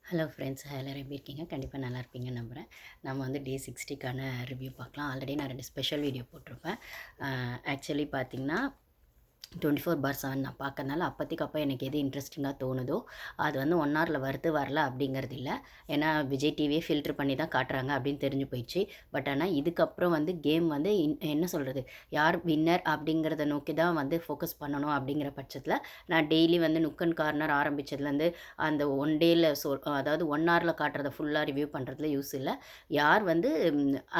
Hello friends, எல்லோரும் எப்படி இருக்கீங்க? கண்டிப்பாக நல்லா இருப்பீங்கன்னு நம்புகிறேன். நம்ம வந்து டே 60க்கான ரிவ்யூ பார்க்கலாம். ஆல்ரெடி நான் 2 ஸ்பெஷல் வீடியோ போட்டிருப்பேன். ஆக்சுவலி பார்த்தீங்கன்னா 24/7 நான் பார்க்கறனால அப்போதைக்கு அப்போ எனக்கு எது இன்ட்ரெஸ்டிங்காக தோணுதோ அது வந்து 1 ஹவரில் வருது வரல அப்படிங்கிறது இல்லை. ஏன்னா விஜய் டிவியே ஃபில்ட்ரு பண்ணி தான் காட்டுறாங்க அப்படின்னு தெரிஞ்சு போயிடுச்சு. பட் ஆனால் இதுக்கப்புறம் வந்து கேம் வந்து என்ன சொல்கிறது, யார் வின்னர் அப்படிங்கிறத நோக்கி தான் வந்து ஃபோக்கஸ் பண்ணணும். அப்படிங்கிற பட்சத்தில் நான் டெய்லி வந்து நுக் அண்ட் கார்னர் ஆரம்பித்ததுலேருந்து அந்த ஒன் டேயில் அதாவது 1 ஹவரில் காட்டுறத ஃபுல்லாக ரிவ்யூ பண்ணுறதுல யூஸ் இல்லை. யார் வந்து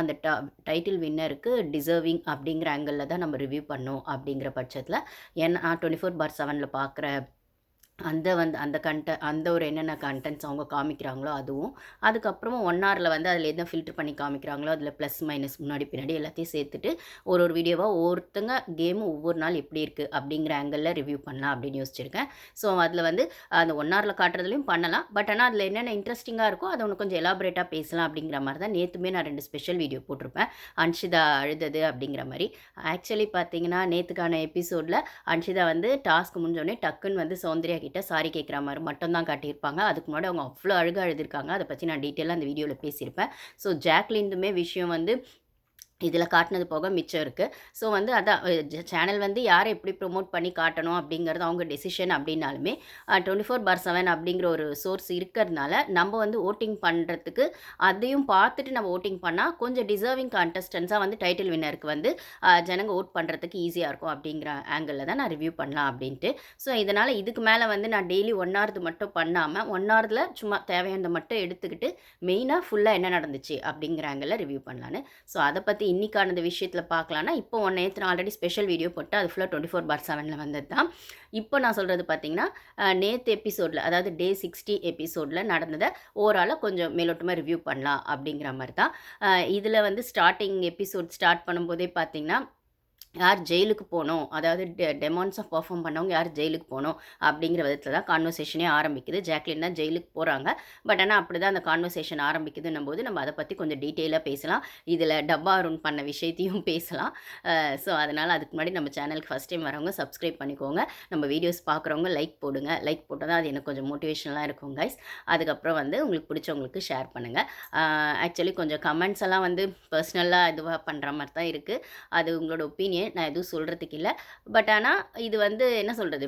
அந்த டைட்டில் வின்னருக்கு டிசர்விங் அப்படிங்கிற ஆங்கிளில் தான் நம்ம ரிவ்யூ பண்ணோம். அப்படிங்கிற பட்சத்தில் ஏன்னா 24/7ல பார்க்குற அந்த ஒரு என்னென்ன கன்டென்ட்ஸ் அவங்க காமிக்கிறாங்களோ அதுவும், அதுக்கப்புறமும் 1 ஹவரில் வந்து அதில எத ஃபில்டர் பண்ணி காமிக்கிறாங்களோ, அதில ப்ளஸ், மைனஸ் முன்னாடி பின்னாடி எல்லாத்தையும் சேர்த்துட்டு ஒரு வீடியோவா ஒவ்வொருத்தங்க கேம் ஒவ்வொரு நாள் எப்படி இருக்குது அப்படிங்கிற ஆங்கிளில் ரிவ்யூ பண்ணலாம் அப்படின்னு யோசிச்சிருக்கேன். ஸோ அதில வந்து அந்த 1 ஹவரில் காட்டுறதுலையும் பண்ணலாம். பட் ஆனால் அதில என்னென்ன இன்ட்ரெஸ்டிங்காக இருக்கோ அதை ஒன்று கொஞ்சம் எலாபரேட்டாக பேசலாம் அப்படிங்கிற மாதிரி தான் நேற்றுமே நான் 2 ஸ்பெஷல் வீடியோ போட்டிருப்பேன். அன்ஷிதா அழுதது அப்படிங்கிற மாதிரி. ஆக்சுவலி பார்த்தீங்கன்னா நேற்றுக்கான எபிசோடில் அன்ஷிதா வந்து டாஸ்க் முடிஞ்சோடனே டக்குன்னு வந்து சௌந்தர்யா கிட்ட சாரி கேட்குற மாதிரி மட்டும் தான் காட்டியிருப்பாங்க. அதுக்கு முன்னாடி அவங்க அவ்வளோ அழுதுருக்காங்க. அதை பற்றி நான் டீட்டெயிலாக அந்த வீடியோவில் பேசியிருப்பேன். ஸோ ஜாக்லின்துமே விஷயம் வந்து இதில் காட்டினது போக மிச்சம் இருக்குது. ஸோ வந்து அதான் சேனல் வந்து யாரை எப்படி ப்ரொமோட் பண்ணி காட்டணும் அப்படிங்கிறது அவங்க டெசிஷன். அப்படின்னாலுமே 24/7 அப்படிங்கிற ஒரு சோர்ஸ் இருக்கிறதுனால நம்ம வந்து ஓட்டிங் பண்ணுறதுக்கு அதையும் பார்த்துட்டு நம்ம ஓட்டிங் பண்ணால் கொஞ்சம் டிசர்விங் கண்டஸ்டன்ஸாக வந்து டைட்டில் வின்னருக்கு வந்து ஜனங்க ஓட் பண்ணுறதுக்கு ஈஸியாக இருக்கும் அப்படிங்கிற ஆங்கிளில் தான் நான் ரிவ்யூ பண்ணலாம் அப்படின்ட்டு. ஸோ இதனால் இதுக்கு மேலே வந்து நான் டெய்லி 1 ஹவர்து மட்டும் பண்ணாமல் 1 ஹவரில் சும்மா தேவையானதை மட்டும் எடுத்துக்கிட்டு மெயினாக ஃபுல்லாக என்ன நடந்துச்சு அப்படிங்கிற ஆங்கிளில் ரிவ்யூ பண்ணலான்னு. ஸோ அதை பற்றி இன்னைக்கான இந்த விஷயத்தில் பார்க்கலான்னா, இப்போ நேத்து நான் ஆல்ரெடி ஸ்பெஷல் வீடியோ போட்டு அது ஃபுல்லாக 24/7ல வந்தது தான். இப்போ நான் சொல்கிறது பார்த்தீங்கன்னா, நேத்து எபிசோடில் அதாவது டே 60 எபிசோடில் நடந்ததை ஓவராலாக கொஞ்சம் மேலோட்டமாக ரிவ்யூ பண்ணலாம் அப்படிங்கிற மாதிரி தான். இதில் வந்து ஸ்டார்டிங் எபிசோட் ஸ்டார்ட் பண்ணும்போதே பார்த்தீங்கன்னா, யார் ஜெயிலுக்கு போகணும், அதாவது டெமான்ஸாக பெர்ஃபார்ம் பண்ணவங்க யார் ஜெயிலுக்கு போகணும் அப்படிங்கிற விதத்தில் தான் கான்வர்சேஷனே ஆரம்பிக்குது. ஜாக்லின் தான் ஜெயிலுக்கு போகிறாங்க. பட் ஆனால் அப்படி தான் அந்த கான்வர்சேஷன் ஆரம்பிக்குதுன்னும் போது நம்ம அதை பற்றி கொஞ்சம் டீட்டெயிலாக பேசலாம். இதில் டப்பா அருண் பண்ண விஷயத்தையும் பேசலாம். ஸோ அதனால் அதுக்கு முன்னாடி நம்ம சேனலுக்கு ஃபஸ்ட் டைம் வரவங்க சப்ஸ்கிரைப் பண்ணிக்கோங்க. நம்ம வீடியோஸ் பார்க்குறவங்க லைக் போடுங்க. லைக் போட்டால் தான் அது எனக்கு கொஞ்சம் மோட்டிவேஷனலாக இருக்கும் கைஸ். அதுக்கப்புறம் வந்து உங்களுக்கு பிடிச்சவங்களுக்கு ஷேர் பண்ணுங்கள். ஆக்சுவலி கொஞ்சம் கமெண்ட்ஸ் எல்லாம் வந்து பர்சனலாக இதுவாக பண்ணுற மாதிரி தான் இருக்குது. அது உங்களோட ஒப்பீனியன். நான் எதுவும் சொல்கிறதுக்கு இல்லை. பட் ஆனால் இது வந்து என்ன சொல்கிறது,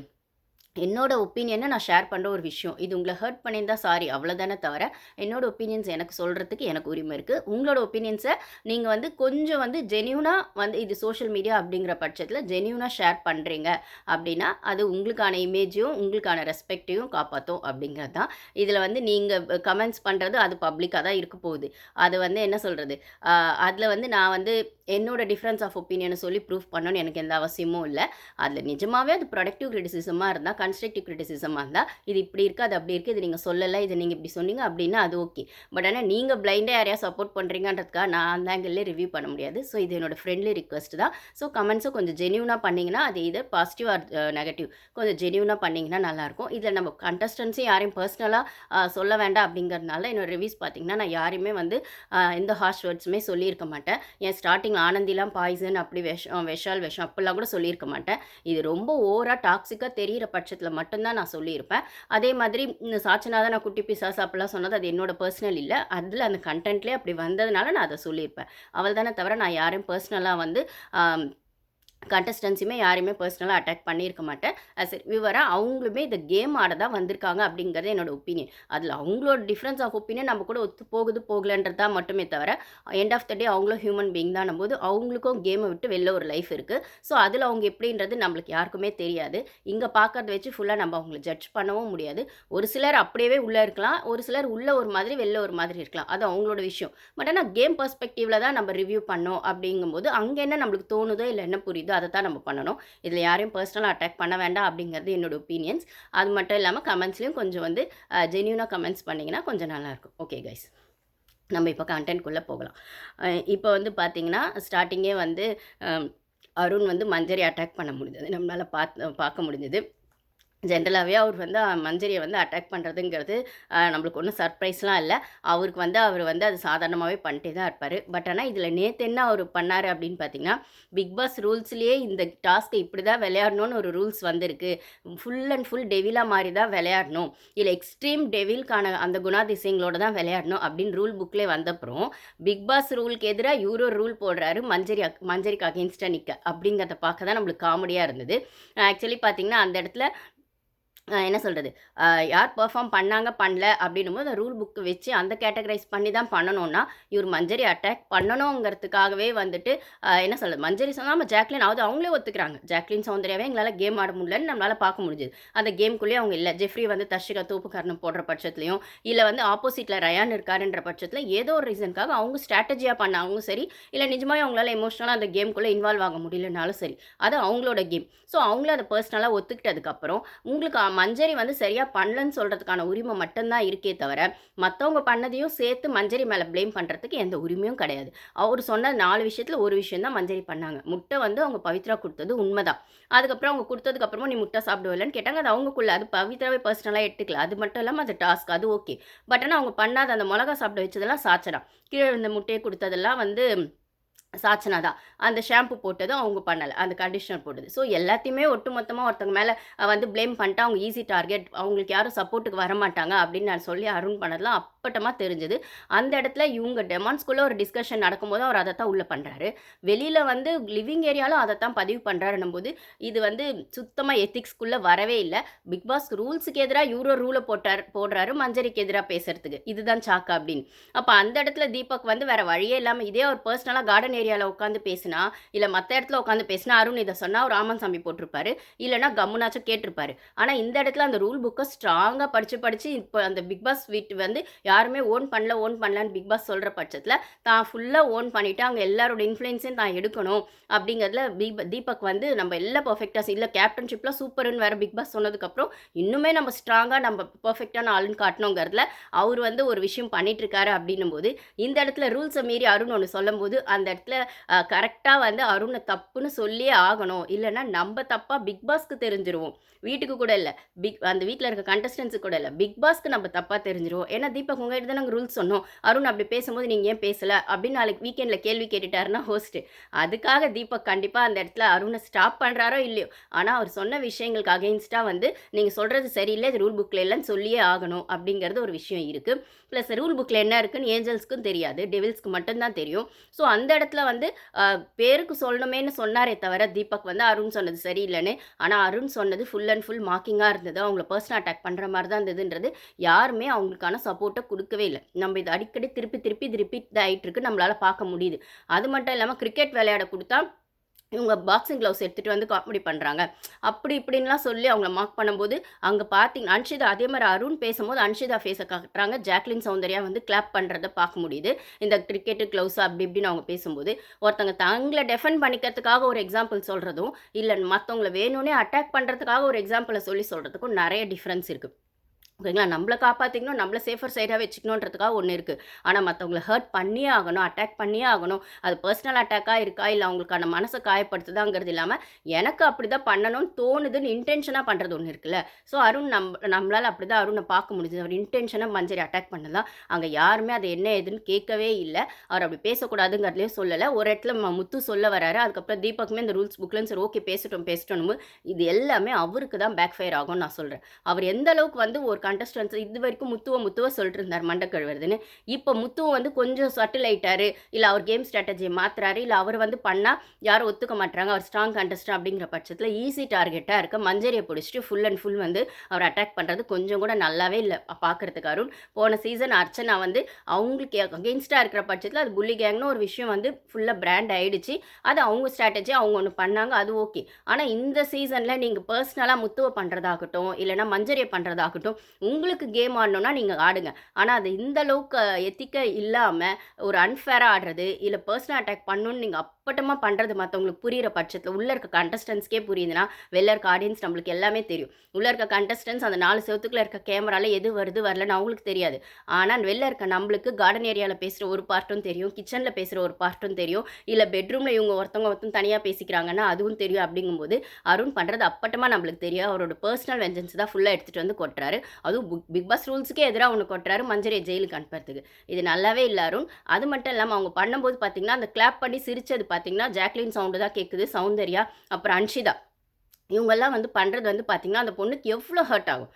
என்னோட ஒப்பீனியனை நான் ஷேர் பண்ணுற ஒரு விஷயம். இது உங்களை ஹர்ட் பண்ணியிருந்தா சாரி, அவ்வளோதானே தவிர என்னோட ஒப்பீனியன்ஸ் எனக்கு சொல்கிறதுக்கு எனக்கு உரிமை இருக்குது. உங்களோட ஒப்பீனியன்ஸை நீங்கள் வந்து கொஞ்சம் வந்து ஜென்யூனாக வந்து இது சோஷியல் மீடியா அப்படிங்கிற பட்சத்தில் ஜென்யூனாக ஷேர் பண்ணுறீங்க அப்படின்னா அது உங்களுக்கான இமேஜையும் உங்களுக்கான ரெஸ்பெக்டையும் காப்பாற்றும் அப்படிங்கிறது தான். இதில் வந்து நீங்கள் கமெண்ட்ஸ் பண்ணுறது அது பப்ளிக்காக தான் இருக்க போகுது. அது வந்து என்ன சொல்கிறது, அதில் வந்து நான் வந்து என்னோட டிஃப்ரென்ஸ் ஆஃப் ஒப்பீனியனை சொல்லி ப்ரூஃப் பண்ணணும்னு எனக்கு எந்த அவசியமும் இல்லை. அதில் நிஜமாகவே அது ப்ரொடக்டிவ் கிரிட்டிசிசமாக இருந்தால், கன்ஸ்ட்ரக்டிவ் கிரிட்டிசிசமாக இருந்தால், இது இப்படி இருக்குது, அது அப்படி இருக்குது, இது நீங்கள் சொல்லலை, இது நீங்கள் இப்படி சொன்னீங்க அப்படின்னா அது ஓகே. பட் ஆனால் நீங்கள் பிளைண்டாக யாரையா சப்போர்ட் பண்ணுறீங்கன்றதுக்காக நான் அந்த ஆங்கிள்லேயே ரிவ்யூ பண்ண முடியாது. ஸோ இது என்னோட ஃப்ரெண்ட்லி ரிக்வெஸ்ட் தான். ஸோ கமெண்ட்ஸும் கொஞ்சம் ஜென்யூனாக பண்ணிங்கன்னா, அது இதர் பாசிட்டிவ் ஆர் நெகட்டிவ் கொஞ்சம் ஜென்யூனாக பண்ணிங்கன்னா நல்லாயிருக்கும். இதில் நம்ம கண்டஸ்டன்ஸையும் யாரையும் பர்சனலாக சொல்ல வேண்டாம் அப்படிங்கிறதுனால என்னோட ரிவ்யூஸ் பார்த்தீங்கன்னா, நான் யாரையுமே வந்து எந்த ஹார்ஷ் வேர்ட்ஸுமே சொல்லியிருக்க மாட்டேன். என் ஸ்டார்டிங்கில் ஆனந்திலாம் பாய்சன், அப்படி விஷால் விஷம் அப்படிலாம் கூட சொல்லியிருக்க மாட்டேன். இது ரொம்ப ஓவராக டாக்ஸிக்காக தெரிகிற பட்சத்தில் மட்டும்தான் நான் சொல்லியிருப்பேன். அதே மாதிரி சாட்சிநாதன் நான் குட்டி பிசாசு அப்படிலாம் சொன்னது அது என்னோட பர்சனல் இல்லை. அதில் அந்த கண்டென்ட்லேயே அப்படி வந்ததுனால நான் அதை சொல்லியிருப்பேன். அவள் தானே தவிர நான் யாரையும் பர்சனலாக வந்து கண்டஸ்டன்ஸுமே யாரையுமே பர்சனலாக அட்டாக் பண்ணியிருக்க மாட்டேன். சரி விவராக அவங்களுமே இந்த கேம் ஆட தான் வந்திருக்காங்க அப்படிங்கிறது என்னோட ஒப்பீனியன். அதில் அவங்களோட டிஃப்ரென்ஸ் ஆஃப் ஒப்பீனியன் நம்ம கூட ஒத்து போகுது போகலன்றது தான் மட்டுமே தவிர, எண்ட் ஆஃப் த டே அவங்களும் ஹியூமன் பீயிங் தானும் போது அவங்களுக்கும் கேமை விட்டு வெளில ஒரு லைஃப் இருக்குது. ஸோ அதில் அவங்க எப்படின்றது நம்மளுக்கு யாருக்குமே தெரியாது. இங்கே பார்க்கறத வச்சு ஃபுல்லாக நம்ம அவங்கள ஜட்ஜ் பண்ணவும் முடியாது. ஒரு சிலர் அப்படியே உள்ளே இருக்கலாம், ஒரு சிலர் உள்ளே ஒரு மாதிரி வெளில ஒரு மாதிரி இருக்கலாம். அது அவங்களோட விஷயம். பட் ஆனால் கேம் பர்ஸ்பெக்டிவில் தான் நம்ம ரிவ்யூ பண்ணோம் அப்படிங்கும்போது அங்கே என்ன நம்மளுக்கு தோணுதோ இல்லை என்ன புரியுதோ அதை தான் நம்ம பண்ணணும். இதில் யாரையும் பர்சனலாக அட்டாக் பண்ண வேண்டாம் அப்படிங்கிறது என்னோட ஒப்பீனியன்ஸ். அது மட்டும் இல்லாமல் கமெண்ட்ஸ்லையும் கொஞ்சம் வந்து ஜென்யூனாக கமெண்ட்ஸ் பண்ணிங்கன்னா கொஞ்சம் நல்லாயிருக்கும். ஓகே கைஸ், நம்ம இப்போ கண்டென்ட்குள்ளே போகலாம். இப்போ வந்து பார்த்திங்கன்னா ஸ்டார்டிங்கே வந்து அருண் வந்து மஞ்சரி அட்டாக் பண்ண முடிஞ்சது, நம்மளால் பார்க்க முடிஞ்சது. ஜென்ரலாகவே அவர் வந்து மஞ்சரியை வந்து அட்டாக் பண்ணுறதுங்கிறது நம்மளுக்கு ஒன்றும் சர்ப்ரைஸ்லாம் இல்லை. அவருக்கு வந்து அவர் வந்து அது சாதாரணமாகவே பண்ணிட்டே தான் இருப்பார். பட் ஆனால் இதில் நேற்று என்ன அவர் பண்ணார் அப்படின்னு பார்த்தீங்கன்னா, பிக் பாஸ் ரூல்ஸ்லேயே இந்த டாஸ்க்கை இப்படி தான் விளையாடணும்னு ஒரு ரூல்ஸ் வந்திருக்கு. ஃபுல் அண்ட் ஃபுல் டெவிலாக மாறி தான் விளையாடணும். இல்லை எக்ஸ்ட்ரீம் டெவில்கான அந்த குணாதிசயங்களோட தான் விளையாடணும் அப்படின்னு ரூல் புக்லேயே வந்தப்புறம், பிக் பாஸ் ரூலுக்கு எதிராக இவரு ஒரு ரூல் போடுறாரு மஞ்சரிக்கு அகெயின்ஸ்டாக நிற்க. அப்படிங்கிறத பார்க்க தான் நம்மளுக்கு காமெடியாக இருந்தது. ஆக்சுவலி பார்த்தீங்கன்னா அந்த இடத்துல என்ன சொல்கிறது, யார் பெர்ஃபார்ம் பண்ணாங்க பண்ணல அப்படின்னும்போது அந்த ரூல் புக்கு வச்சு அந்த கேட்டகரைஸ் பண்ணி தான் பண்ணணும்னா, இவர் மஞ்சரி அட்டாக் பண்ணணுங்கிறதுக்காகவே வந்துட்டு என்ன சொல்கிறது, மஞ்சரி சொல்லாமல் ஜாக்லின் அவங்களே ஒத்துக்கிறாங்க. ஜாக்லின் சௌந்தர்யாவே எங்களால் கேம் ஆட முடியலன்னு நம்மளால் பார்க்க முடிஞ்சுது. அந்த கேம்குள்ளேயே அவங்க இல்லை. ஜெஃப்ரி வந்து தர்ஷிகா தூப்புக்காரணம் போடுற பட்சத்துலையும், இல்லை வந்து ஆப்போசிட்டில் ரயான் இருக்காருன்ற பட்சத்தில் ஏதோ ஒரு ரீசனுக்காக அவங்க ஸ்ட்ராட்டஜியாக பண்ணாலும் சரி, இல்லை நிஜமாவே அவங்களால எமோஷனலாக அந்த கேம்குள்ளே இன்வால்வ் ஆக முடியலனாலும் சரி, அது அவங்களோட கேம். ஸோ அவங்கள அதை பர்சனலாக ஒத்துக்கிட்டதுக்கப்புறம் உங்களுக்கு மஞ்சரி வந்து சரியாக பண்ணலன்னு சொல்கிறதுக்கான உரிமை மட்டும்தான் இருக்கே தவிர, மற்றவங்க பண்ணதையும் சேர்த்து மஞ்சரி மேலே ப்ளேம் பண்ணுறதுக்கு எந்த உரிமையும் கிடையாது. அவர் சொன்ன 4 விஷயத்தில் ஒரு விஷயம் தான் மஞ்சரி பண்ணாங்க. முட்டை வந்து அவங்க பவித்ரா கொடுத்தது உண்மைதான். அதுக்கப்புறம் அவங்க கொடுத்ததுக்கப்புறமா நீ முட்டை சாப்பிடுவில்லன்னு கேட்டாங்க. அது அவங்களுக்குள்ள, அது பவித்ராவே பர்சனலாக எடுத்துக்கல. அது மட்டும் இல்லாமல் அது டாஸ்க், அது ஓகே. பட் ஆனால் அவங்க பண்ணாத அந்த மிளகா சாப்பிட வச்சதெல்லாம் சாச்சனா. கீழே இந்த முட்டையை கொடுத்ததெல்லாம் வந்து சாச்சனா தான். அந்த ஷாம்பு போட்டதும் அவங்க பண்ணல. அந்த கண்டிஷனர் போட்டது. ஸோ எல்லாத்தையுமே ஒட்டுமொத்தமா ஒருத்தவங்க மேல வந்து ப்ளேம் பண்ணிட்டா அவங்க ஈஸி டார்கெட். அவங்களுக்கு யாரும் சப்போர்ட்டுக்கு வரமாட்டாங்க அப்படின்னு நான் சொல்லி அருண் பண்ணதெல்லாம் அப்பட்டமா தெரிஞ்சது. அந்த இடத்துல இவங்க டெமான்ஸ்குள்ள ஒரு டிஸ்கஷன் நடக்கும்போது அவர் அதைத்தான் உள்ள பண்றாரு. வெளியில வந்து லிவிங் ஏரியாலும் அதைத்தான் பதிவு பண்றாருன்னும்போது, இது வந்து சுத்தமா எத்திக்ஸ்குள்ள வரவே இல்லை. பிக் பாஸ் ரூல்ஸுக்கு எதிராக இவரோ ரூலை போடுறாரு மஞ்சரிக்கு எதிராக பேசுறதுக்கு. இதுதான் சாக்கா அப்படின்னு. அப்போ அந்த இடத்துல தீபக் வந்து வேற வழியே இல்லாமல் இதே ஒரு பர்சனலாக கார்டன் ஏரியாவில் உட்காந்து பேசினா, இல்லை மற்ற இடத்துல உட்காந்து பேசினா அருண் இதை சொன்னால் அவர் ராமன் போட்டிருப்பாரு. இல்லைனா கம்முனாச்சும் கேட்டிருப்பாரு. ஆனால் இந்த இடத்துல அந்த ரூல் புக்கை ஸ்ட்ராங்காக படித்து இப்போ அந்த பிக் பாஸ் வீட்டு வந்து யாருமே ஓன் பண்ணலன்னு பிக் பாஸ் சொல்கிற பட்சத்தில் தான் ஃபுல்லாக ஓன் பண்ணிவிட்டு அங்கே எல்லாரோட இன்ஃப்ளூயன்ஸையும் தான் எடுக்கணும் அப்படிங்கிறதுல தீபக் வந்து நம்ம எல்லாம் பர்ஃபெக்டாக இல்லை கேப்டன்ஷிப்லாம் சூப்பர்னு வேறு பிக் பாஸ் சொன்னதுக்கப்புறம் இன்னுமே நம்ம ஸ்ட்ராங்காக நம்ம பர்ஃபெக்டான ஆளுன்னு காட்டணுங்கிறதுல அவர் வந்து ஒரு விஷயம் பண்ணிகிட்ருக்காரு அப்படின்னும் போது, இந்த இடத்துல ரூல்ஸை மீறி அருண் ஒன்று சொல்லும்போது அந்த இடத்துல கரெக்டாக வந்து அருணை தப்புன்னு சொல்லியே ஆகணும். இல்லைன்னா நம்ம தப்பாக பிக் பாஸ்க்கு தெரிஞ்சிருவோம். வீட்டுக்கு கூட இல்லை, அந்த வீட்டில் இருக்க கண்டஸ்டன்ஸுக்கு கூட இல்லை, பிக் பாஸ்க்கு நம்ம தப்பாக தெரிஞ்சிருவோம். ஏன்னா தீபக் உங்ககிட்ட தான் நாங்கள் ரூல்ஸ் சொன்னோம், அருண் அப்படி பேசும்போது நீங்கள் ஏன் பேசலை அப்படின்னு நாளைக்கு வீக்கெண்டில் கேள்வி கேட்டுட்டாருன்னா ஹோஸ்ட்டு. அதுக்காக தீபக் கண்டிப்பாக அந்த இடத்துல அருணை ஸ்டாப் பண்ணுறாரோ இல்லையோ, ஆனால் அவர் சொன்ன விஷயங்களுக்கு அகெயின்ஸ்டாக வந்து நீங்கள் சொல்கிறது சரியில்லை, இது ரூல் புக்கில் இல்லைன்னு சொல்லியே ஆகணும் அப்படிங்கிறது ஒரு விஷயம் இருக்குது. ப்ளஸ் ரூல் புக்கில் என்ன இருக்குன்னு ஏஞ்சல்ஸ்க்கும் தெரியாது, டெவில்ஸ்க்கு மட்டும்தான் தெரியும். ஸோ அந்த இடத்துல வந்து பேருக்கு சொல்லணுமேனு சொன்னாரே தவிர தீபக் வந்து அருண் சொன்னது சரியில்லைன்னு. ஆனால் அருண் சொன்னது ஃபுல் அண்ட் ஃபுல் மார்க்கிங்காக இருந்தது. அவங்கள பர்சனல் அட்டாக் பண்ணுற மாதிரி தான் இருந்ததுன்றது யாருமே அவங்களுக்கான சப்போர்ட்டை கொடுக்கவே இல்லை. நம்ம இது அடிக்கடி திருப்பி ரிப்பீட் ஆகிட்டு இருக்கு, நம்மளால் பார்க்க முடியுது. அது மட்டும் இல்லாமல் கிரிக்கெட் விளையாட கொடுத்தா இவங்க பாக்ஸிங் க்ளவுஸ் எடுத்துகிட்டு வந்து காமெடி பண்ணுறாங்க, அப்படி இப்படின்லாம் சொல்லி அவங்கள மார்க் பண்ணும்போது அங்கே பார்த்தீங்கன்னா அன்ஷிதா, அதே மாதிரி அருண் பேசும்போது அன்ஷிதா ஃபேஸை காட்டுறாங்க, ஜாக்லின் சௌந்தர்யா வந்து கிளாப் பண்ணுறதை பார்க்க முடியுது. இந்த கிரிக்கெட்டு க்ளவுஸ் அப்படி இப்படின்னு அவங்க பேசும்போது ஒருத்தங்க தங்களை டெஃபெண்ட் பண்ணிக்கிறதுக்காக ஒரு எக்ஸாம்பிள் சொல்கிறதும், இல்லை மற்றவங்கள வேணும்னே அட்டாக் பண்ணுறதுக்காக ஒரு எக்ஸாம்பிளை சொல்லி சொல்கிறதுக்கும் நிறைய டிஃப்ரென்ஸ் இருக்குது. ஓகேங்களா, நம்மளை காப்பாற்றிக்கணும், நம்மளை சேஃபர் சைடாக வச்சுக்கணுன்றதுக்காக ஒன்று இருக்குது. ஆனால் மற்றவங்கள ஹர்ட் பண்ணியே ஆகணும், அட்டாக் பண்ணியே ஆகணும். அது பர்சனல் அட்டாக்காக இருக்கா, இல்லை அவங்களுக்கான மனசை காயப்படுத்துதாங்கிறது இல்லாமல் எனக்கு அப்படி தான் பண்ணணும்னு தோணுதுன்னு இன்டென்ஷனாக பண்ணுறது ஒன்று இருக்குல்ல. ஸோ அருண் நம்மளால் அப்படி தான் அருணை பார்க்க முடியுது. அவர் இன்டென்ஷனாக மஞ்சரி அட்டாக் பண்ணலாம். அங்கே யாருமே அது என்ன ஏதுன்னு கேட்கவே இல்லை. அவர் அப்படி பேசக்கூடாதுங்கிறதுலேயே சொல்லலை. ஒரு இடத்துல முத்து சொல்ல வராரு, அதுக்கப்புறம் தீபக்குமே இந்த ரூல்ஸ் புக்லன்னு சரி ஓகே பேசட்டும் இது எல்லாமே அவருக்கு தான் பேக் ஃபயர் ஆகும்னு நான் சொல்கிறேன். அவர் எந்த அளவுக்கு வந்து ஒரு கண்டஸ்டன்ஸ் இது வரைக்கும் முத்துவ சொல்லிட்டு இருந்தார் மண்டை கழுவுறதுன்னு. இப்போ முத்துவ வந்து கொஞ்சம் சட்டில் ஆயிட்டாரு, இல்லை அவர் கேம் ஸ்ட்ராட்டஜியை மாற்றுறாரு, இல்லை அவர் வந்து பண்ணால் யாரும் ஒத்துக்க மாட்டாங்க, அவர் ஸ்ட்ராங் கண்டஸ்டன் அப்படிங்கிற பட்சத்தில் ஈஸி டார்கெட்டாக இருக்க மஞ்சரியை பிடிச்சிட்டு ஃபுல் அண்ட் ஃபுல் வந்து அவர் அட்டாக் பண்ணுறது கொஞ்சம் கூட நல்லாவே இல்லை பார்க்குறதுக்கு. அருண் போன சீசன் அர்ச்சனா வந்து அவங்களுக்கு அகெயின்ஸ்டாக இருக்கிற பட்சத்தில் அது புள்ளி கேங்னு ஒரு விஷயம் வந்து ஃபுல்லாக பிராண்ட் ஆகிடுச்சு. அது அவங்க ஸ்ட்ராட்டஜி, அவங்க ஒன்று பண்ணாங்க, அது ஓகே. ஆனால் இந்த சீசனில் நீங்கள் பர்சனலாக முத்துவை பண்ணுறதாகட்டும், இல்லைனா மஞ்சரியை பண்ணுறதாகட்டும், உங்களுக்கு கேம் ஆடணும்னா நீங்கள் ஆடுங்க. ஆனால் அது இந்த அளவுக்கு எத்திக்க இல்லாமல் ஒரு அன்ஃபேராக ஆடுறது, இல்லை பர்சனல் அட்டாக் பண்ணணுன்னு நீங்கள் அப்பட்டமாக பண்ணுறது மற்றவங்களுக்கு புரிகிற பட்சத்தில் உள்ளே இருக்க கண்டஸ்டன்ஸ்க்கே புரியுதுன்னா வெளில இருக்க ஆடியன்ஸ் நம்மளுக்கு எல்லாமே தெரியும். உள்ளே இருக்க கண்டஸ்டன்ஸ் அந்த 4 செவத்துக்குள்ள இருக்க கேமரால எது வருது வரலன்னு அவங்களுக்கு தெரியாது. ஆனால் வெளில இருக்க நம்மளுக்கு கார்டன் ஏரியாவில் பேசுகிற ஒரு பார்ட்டும் தெரியும், கிச்சனில் பேசுகிற ஒரு பார்ட்டும் தெரியும், இல்லை பெட்ரூமில் இவங்க ஒருத்தவங்க தனியாக பேசிக்கிறாங்கன்னா அதுவும் தெரியும். அப்படிங்கும்போது அருண் பண்ணுறது அப்பட்டமாக நம்மளுக்கு தெரியும். அவரோட பர்சனல் வெஞ்சன்ஸ் தான் ஃபுல்லாக எடுத்துகிட்டு வந்து கொட்டுறாரு. அதுவும் பிக் பாஸ் ரூல்ஸுக்கே எதிராக ஒன்று கொட்டுறாரு, மஞ்சரியை ஜெயிலுக்கு அனுப்புறதுக்கு. இது நல்லாவே இல்லை அருண். அது மட்டும் இல்லாமல் அவங்க பண்ணும்போது பார்த்தீங்கன்னா அந்த கிளாப் பண்ணி சிரிச்சது பார்த்தீங்கன்னா ஜாக்லின் சவுண்டு தான் கேட்குது, சௌந்தர்யா, அப்புறம் அன்ஷிதா இவங்கெல்லாம் வந்து பண்ணுறது வந்து பார்த்திங்கன்னா அந்த பொண்ணுக்கு எவ்வளோ ஹர்ட் ஆகும்.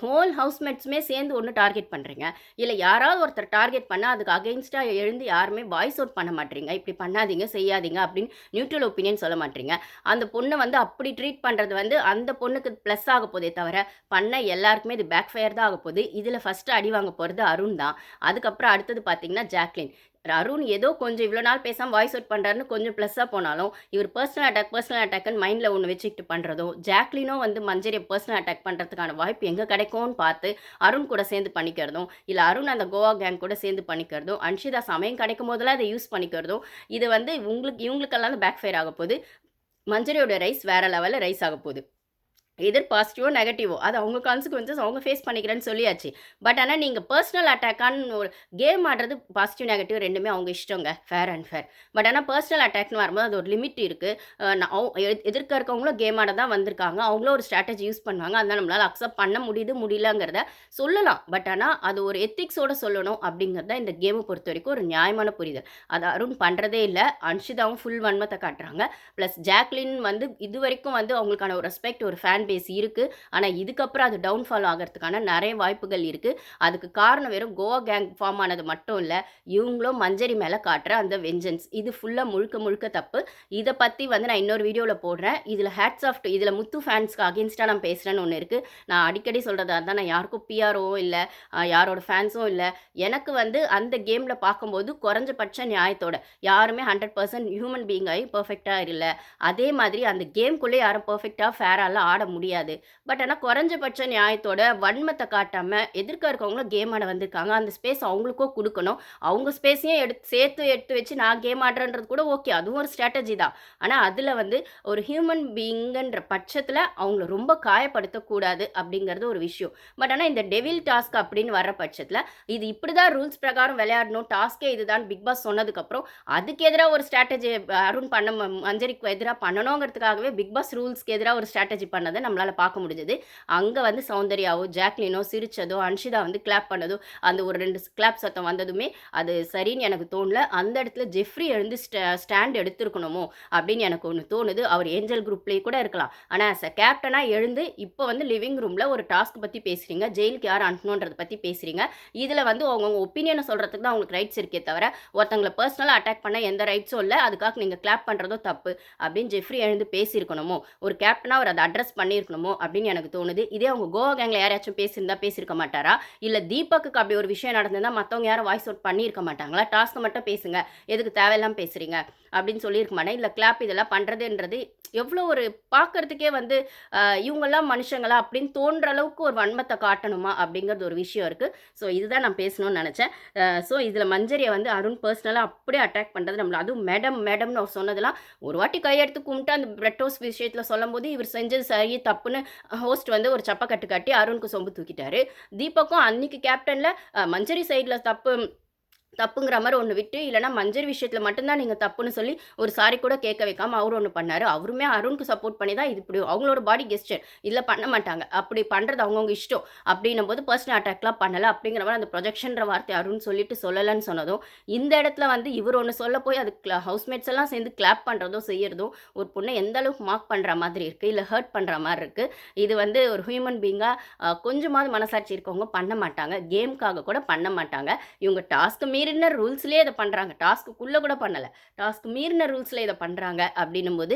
ஹோல் ஹவுஸ்மேட்ஸுமே சேர்ந்து ஒன்று டார்கெட் பண்ணுறீங்க, இல்லை யாராவது ஒருத்தர் டார்கெட் பண்ணால் அதுக்கு அகெயின்ஸ்டாக எழுந்து யாருமே வாய்ஸ் அவுட் பண்ண மாட்டீங்க. இப்படி பண்ணாதீங்க செய்யாதீங்க அப்படின்னு நியூட்ரல் ஒப்பீனியன் சொல்ல மாட்டீங்க. அந்த பொண்ணை வந்து அப்படி ட்ரீட் பண்ணுறது வந்து அந்த பொண்ணுக்கு ப்ளஸ் ஆக போதே தவிர பண்ண எல்லாருக்குமே இது பேக் ஃபயர் தான் ஆக போகுது. இதில் ஃபஸ்ட்டு அடி வாங்க போகிறது அருண் தான். அதுக்கப்புறம் அடுத்தது பார்த்திங்கன்னா ஜாக்லின். அருண் ஏதோ கொஞ்சம் இவ்வளோ நாள் பேசாமல் வாய்ஸ் அவுட் பண்ணுறாருன்னு கொஞ்சம் ப்ளஸ்ஸாக போனாலும் இவர் பர்சனல் அட்டாக்னு மைண்டில் ஒன்று வச்சுக்கிட்டு பண்ணுறதும், ஜாக்லினும் வந்து மஞ்சரியை பர்சனல் அட்டாக் பண்ணுறதுக்கான வாய்ப்பு எங்கே கிடைக்கும்னு பார்த்து அருண் கூட சேர்ந்து பண்ணிக்கிறதும், இல்லை அருண் அந்த கோவா கேங் கூட சேர்ந்து பண்ணிக்கிறதும், அன்ஷிதா சமயம் கிடைக்கும் போதெல்லாம் அதை யூஸ் பண்ணிக்கிறதும், இது வந்து இவங்களுக்கெல்லாம் பேக் ஃபயர் ஆக போகுது. மஞ்சரியோட ரைஸ் வேறு லெவலில் ரைஸ் ஆக போகுது. எதிர் பாசிட்டிவோ நெகட்டிவோ அது அவங்க கான்சிக்வன்சஸ் அவங்க ஃபேஸ் பண்ணிக்கிறேன்னு சொல்லியாச்சு. பட் ஆனால் நீங்கள் பர்சனல் அட்டாக்கான்னு ஒரு கேம் ஆடுறது பாசிட்டிவ் நெகட்டிவ் ரெண்டுமே அவங்க இஷ்டங்க, ஃபேர் அண்ட் ஃபேர். பட் ஆனால் பர்சனல் அட்டாக்னு வரும்போது அது ஒரு லிமிட் இருக்குது. எதிர்க்க இருக்கவங்களும் கேம் ஆட தான் வந்திருக்காங்க, அவங்களும் ஒரு ஸ்ட்ராட்டஜி யூஸ் பண்ணுவாங்க. அதனால் நம்மளால் அக்செப்ட் பண்ண முடியலங்கிறத சொல்லலாம். பட் ஆனால் அது ஒரு எத்திக்ஸோடு சொல்லணும் அப்படிங்கிறது தான் இந்த கேமை பொறுத்த வரைக்கும் ஒரு நியாயமான புரிதல். அது அருண் பண்ணுறதே இல்லை. அன்ஷிதாவும் ஃபுல் வன்மத்தை காட்டுறாங்க. ப்ளஸ் ஜாக்லின் வந்து இது வரைக்கும் வந்து அவங்களுக்கான ஒரு ரெஸ்பெக்ட், ஒரு ஃபேன் பேஸ் இருக்குது. ஆனால் இதுக்கப்புறம் அது டவுன்ஃபால் ஆகிறதுக்கான நிறைய வாய்ப்புகள் இருக்குது. அதுக்கு காரணம் வெறும் கோவா கேங் ஃபார்ம் ஆனது மட்டும் இல்லை, இவங்களும் மஞ்சரி மேலே காட்டுற அந்த வெஞ்சன்ஸ் இது ஃபுல்லாக முழுக்க தப்பு. இதை பற்றி வந்து நான் இன்னொரு வீடியோவில் போடுறேன். இதில் ஹேட்ஸ் ஆஃப் இதில் முத்து ஃபேன்ஸ்க்கு அகேன்ஸ்டாக நான் பேசுகிறேன்னு ஒன்று இருக்குது. நான் அடிக்கடி சொல்கிறதா இருந்தால் நான் யாருக்கும் பிஆரோ இல்லை யாரோட ஃபேன்ஸும் இல்லை. எனக்கு வந்து அந்த கேமில் பார்க்கும்போது குறைஞ்சபட்ச நியாயத்தோட யாருமே 100% ஹியூமன் பீயிங் ஆகி பர்ஃபெக்டாக இல்லை. அதே மாதிரி அந்த கேம்குள்ளே யாரும் பர்ஃபெக்டாக ஃபேராலாம் ஆட முடியாது. பட் ஆனால் குறைஞ்சபட்ச நியாயத்தோட வன்மத்தை காட்டாமல் எதிர்க்க இருக்கவங்களும் கேம் ஆட வந்திருக்காங்க, அந்த ஸ்பேஸ் அவங்களுக்கும் கொடுக்கணும். அவங்க ஸ்பேஸையும் சேர்த்து வச்சு நான் கேம் ஆடுறேன்றது கூட ஓகே, அதுவும் ஒரு ஸ்ட்ராட்டஜி தான். ஆனால் அதில் வந்து ஒரு ஹியூமன் பீயிங்கன்ற பட்சத்தில் அவங்கள ரொம்ப காயப்படுத்தக்கூடாது அப்படிங்கிறது ஒரு விஷயம். பட் ஆனால் இந்த டெவில் டாஸ்க் அப்படின்னு வர்ற பட்சத்தில் இது இப்படி தான் ரூல்ஸ் பிரகாரம் விளையாடணும், டாஸ்கே இதுதான் பிக் பாஸ் சொன்னதுக்கப்புறம் அதுக்கு எதிராக ஒரு ஸ்ட்ராட்டஜி அருண் மஞ்சரிக்கு எதிராக பண்ணணுங்கிறதுக்காகவே பிக் பாஸ் ரூல்ஸ்க்கு எதிராக ஒரு ஸ்ட்ராட்டஜி பண்ணதை நம்மளால் பார்க்க முடிஞ்சது. அங்கே வந்து சௌந்தர்யாவோ ஜாக்லினோ சிரிச்சதோ அன்ஷிதா வந்து கிளாப் பண்ணதோ அந்த ஒரு 2 கிளாப் சத்தம் வந்ததுமே அது சரின்னு எனக்கு தோணல. அந்த இடத்துல ஜெஃப்ரி எழுந்து ஸ்டாண்ட் எடுத்துருக்கணுமோ அப்படின்னு எனக்கு ஒன்று தோணுது. அவர் ஏஞ்சல் குரூப்லேயே கூட இருக்கலாம். ஆனால் ஆஸ் அ கேப்டனாக எழுந்து இப்போ வந்து லிவிங் ரூமில் ஒரு டாஸ்க் பற்றி பேசுகிறீங்க, ஜெயிலுக்கு யார் அனுப்பணுன்றதை பற்றி பேசுகிறீங்க. இதில் வந்து அவங்கவுங்க ஒப்பீனியனை சொல்கிறதுக்கு தான் அவங்களுக்கு ரைட்ஸ் இருக்கே தவிர ஒருத்தங்களை பர்சனலாக அட்டாக் பண்ண எந்த ரைட்ஸும் இல்லை. அதுக்காக நீங்கள் கிளாப் பண்ணுறதோ தப்பு அப்படின்னு ஜெஃப்ரி எழுந்து பேசியிருக்கணுமோ, ஒரு கேப்டனாக அவர் அதை அட்ரஸ் பண்ணியிருக்கணுமோ அப்படின்னு எனக்கு தோணுது. இதே அவங்க கோவா கேங்கில் யாராச்சும் பேசியிருக்க மாட்டாரா? இல்லை தீபக்கு அப்படி ஒரு விஷயம் நடந்திருந்தால் மற்றவங்க யாரும் வாய்ஸ் அவுட் பண்ணியிருக்க மாட்டாங்களா? டாஸ்க்கு மட்டும் பேசுங்க, எதுக்கு தேவையில்லாமல் பேசுகிறீங்க அப்படின்னு சொல்லியிருக்க மாட்டேன். இல்லை கிளாப் இதெல்லாம் பண்ணுறதுன்றது எவ்வளோ ஒரு பார்க்குறதுக்கே வந்து இவங்கெல்லாம் மனுஷங்களா அப்படின்னு தோன்ற அளவுக்கு ஒரு வன்மத்தை காட்டணுமா அப்படிங்கிறது ஒரு விஷயம் இருக்குது. ஸோ இதுதான் நான் பேசணும்னு நினச்சேன். ஸோ இதில் மஞ்சரியை வந்து அருண் பர்சனலாக அப்படியே அட்டாக் பண்ணுறது நம்மள அதுவும் மேடம்னு அவர் சொன்னதெல்லாம் ஒரு வாட்டி கையெடுத்து கும்பிட்டு அந்த பிரெட் டோஸ்ட் விஷயத்தில் சொல்லும் போது இவர் செஞ்சது சரி தப்புன்னு ஹோஸ்ட் வந்து ஒரு சப்பக்கட்டு கட்டி அருணுக்கு சொம்பு தூக்கிட்டாரு. தீபக்கும் அன்னைக்கு கேப்டனில் மஞ்சரி சைடில் தப்புங்கிற மாதிரி ஒன்று விட்டு, இல்லைனா மஞ்சள் விஷயத்தில் மட்டும்தான் நீங்கள் தப்புன்னு சொல்லி ஒரு சாரி கூட கேட்க வைக்காமல் அவர் ஒன்று பண்ணார். அவருமே அருணுக்கு சப்போர்ட் பண்ணி தான் இது இப்படி அவங்களோட பாடி கெஸ்டர் இதில் பண்ண மாட்டாங்க, அப்படி பண்ணுறது அவங்கவுங்க இஷ்டம் அப்படின்னும் போது பர்சனல் அட்டாக்லாம் பண்ணலை அப்படிங்கிற மாதிரி அந்த ப்ரொஜெக்ஷன்ற வார்த்தை அருண் சொல்லிட்டு சொல்லலைன்னு சொன்னதும் இந்த இடத்துல வந்து இவர் ஒன்று சொல்ல போய் அது ஹவுஸ்மேட்ஸ் எல்லாம் சேர்ந்து கிளாப் பண்ணுறதோ செய்யறதும் ஒரு பொண்ணை எந்த அளவுக்கு மார்க் பண்ணுற மாதிரி இருக்குது, இல்லை ஹர்ட் பண்ணுற மாதிரி இருக்குது. இது வந்து ஒரு ஹியூமன் பீங்காக கொஞ்சமாவது மனசாட்சி இருக்கவங்க பண்ண மாட்டாங்க, கேமுக்காக கூட பண்ண மாட்டாங்க. இவங்க டாஸ்க்கு மீறின ரூல்ஸ்லேயே இதை பண்ணுறாங்க, டாஸ்க்குள்ளே கூட பண்ணலை, டாஸ்க் மீறின ரூல்ஸில் இதை பண்ணுறாங்க அப்படின்னும் போது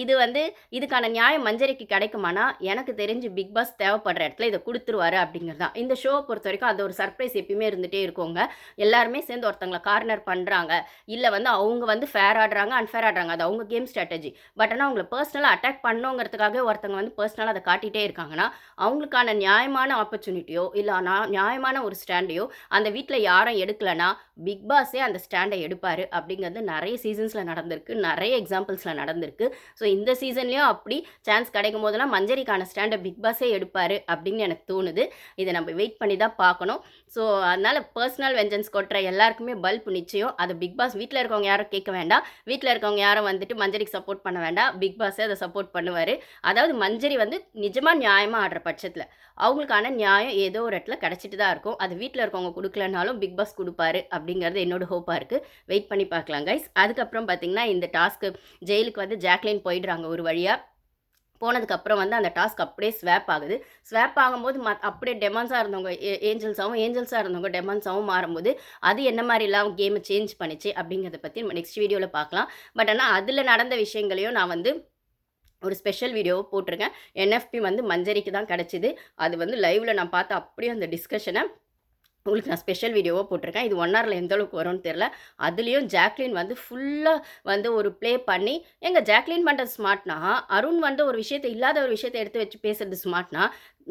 இது வந்து இதுக்கான நியாயம் மஞ்சரிக்கு கிடைக்குமானா எனக்கு தெரிஞ்சு பிக் பாஸ் தேவைப்படுற இடத்துல இதை கொடுத்துருவாரு அப்படிங்கிறது தான். இந்த ஷோவை பொறுத்த வரைக்கும் அது ஒரு சர்ப்ரைஸ் எப்பயுமே இருந்துகிட்டே இருக்குங்க. எல்லாருமே சேர்ந்து ஒருத்தங்களை கார்னர் பண்ணுறாங்க, இல்லை வந்து அவங்க வந்து ஃபேர் ஆடுறாங்க அன்ஃபேர் ஆடுறாங்க, அது அவங்க கேம் ஸ்ட்ராட்டஜி. பட் ஆனால் அவங்களை பர்சனலாக அட்டாக் பண்ணோங்கிறதுக்காக ஒருத்தங்க வந்து பர்சனலாக அதை காட்டிகிட்டே இருக்காங்கன்னா அவங்களுக்கான நியாயமான ஆப்பர்ச்சுனிட்டியோ இல்லை நியாயமான ஒரு ஸ்டாண்டையோ அந்த வீட்டில் யாரும் எடுக்கலைன்னா ஆனால் பிக் பாஸே அந்த ஸ்டாண்டை எடுப்பார் அப்படிங்கிறது நிறைய சீசன்ஸில் நடந்திருக்கு, நிறைய எக்ஸாம்பிள்ஸில் நடந்திருக்கு. ஸோ இந்த சீசன்லேயும் அப்படி சான்ஸ் கிடைக்கும் போதெல்லாம் மஞ்சரிக்கான ஸ்டாண்டை பிக் பாஸே எடுப்பார் அப்படின்னு எனக்கு தோணுது. இதை நம்ம வெயிட் பண்ணி தான் பார்க்கணும். ஸோ அதனால் பர்சனல் வெஞ்சன்ஸ் கொட்டுற எல்லாருக்குமே பல்ப் நிச்சயம். அது பிக் பாஸ் வீட்டில் இருக்கவங்க யாரும் கேட்க வேண்டாம், வீட்டில் இருக்கவங்க யாரும் வந்துட்டு மஞ்சரிக்கு சப்போர்ட் பண்ண வேண்டாம், பிக் பாஸே அதை சப்போர்ட் பண்ணுவார். அதாவது மஞ்சரி வந்து நிஜமாக நியாயமாக ஆடுற பட்சத்தில் அவங்களுக்கான நியாயம் ஏதோ ஒரு இடத்துல கிடச்சிட்டு தான் இருக்கும். அது வீட்டில் இருக்கவங்க கொடுக்கலனாலும் பிக் பாஸ் கொடுப்பாரு அப்படிங்கிறது என்னோட ஹோப்பாக இருக்குது. வெயிட் பண்ணி பார்க்கலாம் கைஸ். அதுக்கப்புறம் பார்த்திங்கன்னா இந்த டாஸ்க்கு ஜெயிலுக்கு வந்து ஜாக்லின் போயிடுறாங்க ஒரு வழியாக. போனதுக்கப்புறம் வந்து அந்த டாஸ்க் அப்படியே ஸ்வாப் ஆகுது. ஸ்வாப் ஆகும்போது அப்படியே டெமான்ஸாக இருந்தவங்க ஏஞ்சல்ஸாக இருந்தவங்க டெமான்ஸாகவும் மாறும்போது அது என்ன மாதிரிலாம் கேமை சேஞ்ச் பண்ணிச்சு அப்படிங்கிறத பற்றி நம்ம நெக்ஸ்ட் வீடியோவில் பார்க்கலாம். பட் ஆனால் அதில் நடந்த விஷயங்களையும் நான் வந்து ஒரு ஸ்பெஷல் வீடியோவை போட்டிருக்கேன். என்எஃப்பி வந்து மஞ்சரிக்கு தான் கிடச்சிது. அது வந்து லைவில் நான் பார்த்து அப்படியே அந்த டிஸ்கஷனை உங்களுக்கு நான் ஸ்பெஷல் வீடியோவாக போட்டிருக்கேன். இது 1 ஹவரில் எந்த அளவுக்கு வரும்னு தெரில. அதுலேயும் ஜாக்லின் வந்து ஃபுல்லாக வந்து ஒரு ப்ளே பண்ணி ஜாக்லின் பண்ணுறது ஸ்மார்ட்னா, அருண் வந்து ஒரு விஷயத்தை இல்லாத ஒரு விஷயத்தை எடுத்து வச்சு பேசுறது ஸ்மார்ட்னா,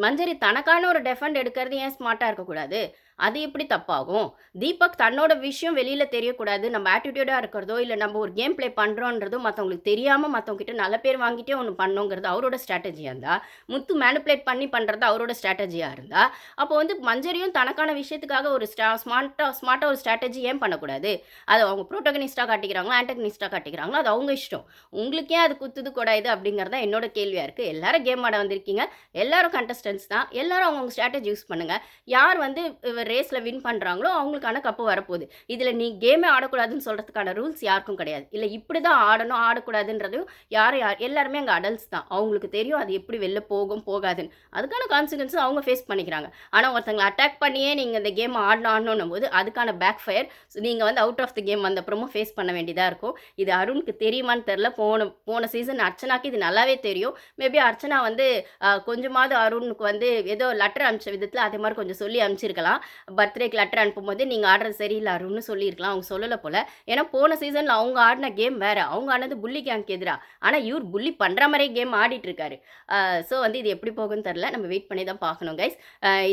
மஞ்சரி தனக்கான ஒரு டெஃபெண்ட் எடுக்கிறது ஏன் ஸ்மார்ட்டாக இருக்கக்கூடாது? அது எப்படி தப்பாகும்? தீபக் தன்னோட விஷயம் வெளியில் தெரியக்கூடாது, நம்ம ஆட்டிடியூடாக இருக்கிறதோ இல்லை நம்ம ஒரு கேம் ப்ளே பண்ணுறோன்றதோ மற்றவங்களுக்கு தெரியாமல் மற்றவங்ககிட்ட நல்ல பேர் வாங்கிட்டே ஒன்று பண்ணோங்கிறது அவரோட ஸ்ட்ராட்டஜியாக இருந்தால், முத்து மேனிப்புலேட் பண்ணி பண்ணுறது அவரோட ஸ்ட்ராட்டஜியாக இருந்தால், அப்போ வந்து மஞ்சரியும் தனக்கான விஷயத்துக்காக ஒரு ஸ்மார்ட்டாக ஒரு ஸ்ட்ராட்டஜி ஏன் பண்ணக்கூடாது? அது அவங்க ப்ரோட்டகனிஸ்டாக காட்டிக்கிறாங்களோ ஆன்டகனிஸ்டாக காட்டிக்கிறாங்களோ அது அவங்க இஷ்டம். உங்களுக்கே அது குத்துது கூடாது அப்படிங்கிறது தான் என்னோட கேள்வியாக இருக்குது. எல்லாரும் கேம் ஆட வந்திருக்கீங்க, எல்லாரும் கண்டஸ்டன்ஸ் தான், எல்லாரும் அவங்கவுங்க ஸ்ட்ராட்டஜி யூஸ் பண்ணுங்கள். யார் வந்து ரேஸில் வின் பண்ணுறாங்களோ அவங்களுக்கான கப்பு வரப்போகுது. இதில் நீ கேமே ஆடக்கூடாதுன்னு சொல்கிறதுக்கான ரூல்ஸ் யாருக்கும் கிடையாது. இல்லை இப்படி தான் ஆடணும் ஆடக்கூடாதுன்றதையும் எல்லாருமே அங்கே அடல்ட்ஸ் தான். அவங்களுக்கு தெரியும் அது எப்படி வெளில போகும் போகாதுன்னு. அதுக்கான கான்சிக்வன்ஸ் அவங்க ஃபேஸ் பண்ணிக்கிறாங்க. ஆனால் ஒருத்தங்களை அட்டாக் பண்ணியே நீங்கள் இந்த கேம் ஆடணும் போது அதுக்கான பேக் ஃபயர் நீங்கள் வந்து அவுட் ஆஃப் தி கேம் வந்தப்புறமும் ஃபேஸ் பண்ண வேண்டியதாக இருக்கும். இது அருணுக்கு தெரியுமான்னு தெரில. போன சீசன் அர்ச்சனாக்கு இது நல்லாவே தெரியும். மேபி அர்ச்சனா வந்து கொஞ்சமாவது அருணுக்கு வந்து ஏதோ லெட்டர் அனுப்பிச்ச விதத்தில் அதே மாதிரி கொஞ்சம் சொல்லி அனுப்பிச்சிருக்கலாம். பர்த்டேக்கு லெட்டர் அனுப்பும்போது நீங்கள் ஆடுறது சரியில்லை அருண்னு சொல்லியிருக்கலாம். அவங்க சொல்லலை போல். ஏன்னா போன சீசனில் அவங்க ஆடின கேம் வேறு, அவங்க ஆனது புள்ளி கேங்க்கு எதிராக. ஆனால் இவர் புள்ளி பண்ணுற மாதிரியே கேம் ஆடிட்டுருக்காரு. ஸோ வந்து இது எப்படி போகுன்னு தெரில, நம்ம வெயிட் பண்ணி தான் பார்க்கணும் கைஸ்.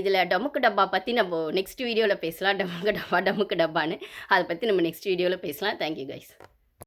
இதில் டமுக்கு டப்பா பற்றி நம்ம நெக்ஸ்ட் வீடியோவில் பேசலாம். டமுக்கு டப்பான்னு அதை பற்றி நம்ம நெக்ஸ்ட் வீடியோவில் பேசலாம். Thank you guys.